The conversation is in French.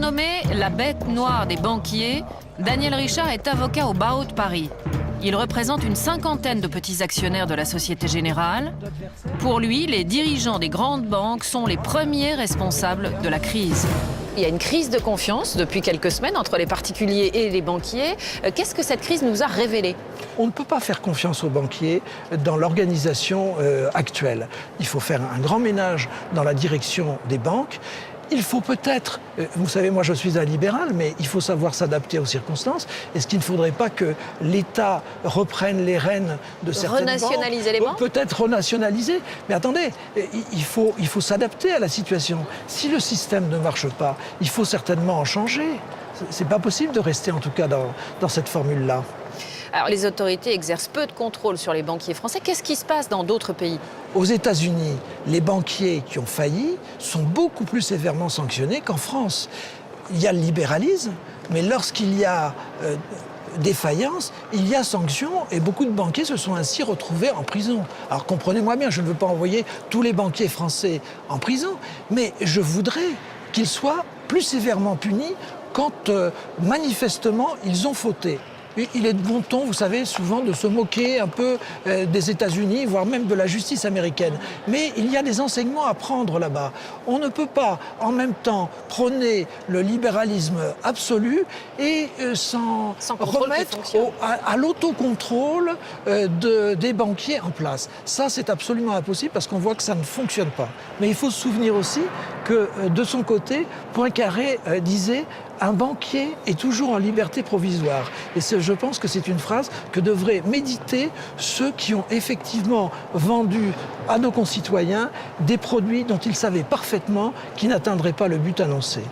Surnommé la bête noire des banquiers, Daniel Richard est avocat au barreau de Paris. Il représente une cinquantaine de petits actionnaires de la Société Générale. Pour lui, les dirigeants des grandes banques sont les premiers responsables de la crise. Il y a une crise de confiance depuis quelques semaines entre les particuliers et les banquiers. Qu'est-ce que cette crise nous a révélé? On ne peut pas faire confiance aux banquiers dans l'organisation actuelle. Il faut faire un grand ménage dans la direction des banques. Il faut peut-être, vous savez, moi je suis un libéral, mais il faut savoir s'adapter aux circonstances. Est-ce qu'il ne faudrait pas que l'État reprenne les rênes de certaines banques? Renationaliser les banques? Peut-être renationaliser. Mais attendez, il faut s'adapter à la situation. Si le système ne marche pas, il faut certainement en changer. C'est pas possible de rester en tout cas dans cette formule-là. Alors, les autorités exercent peu de contrôle sur les banquiers français. Qu'est-ce qui se passe dans d'autres pays? Aux États-Unis, les banquiers qui ont failli sont beaucoup plus sévèrement sanctionnés qu'en France. Il y a le libéralisme, mais lorsqu'il y a défaillance, il y a sanction et beaucoup de banquiers se sont ainsi retrouvés en prison. Alors comprenez-moi bien, je ne veux pas envoyer tous les banquiers français en prison, mais je voudrais qu'ils soient plus sévèrement punis quand manifestement ils ont fauté. Il est de bon ton, vous savez, souvent de se moquer un peu des États-Unis, voire même de la justice américaine. Mais il y a des enseignements à prendre là-bas. On ne peut pas en même temps prôner le libéralisme absolu et s'en remettre à l'autocontrôle des banquiers en place. Ça, c'est absolument impossible parce qu'on voit que ça ne fonctionne pas. Mais il faut se souvenir aussi que, de son côté, Poincaré disait « Un banquier est toujours en liberté provisoire ». Et je pense que c'est une phrase que devraient méditer ceux qui ont effectivement vendu à nos concitoyens des produits dont ils savaient parfaitement qu'ils n'atteindraient pas le but annoncé.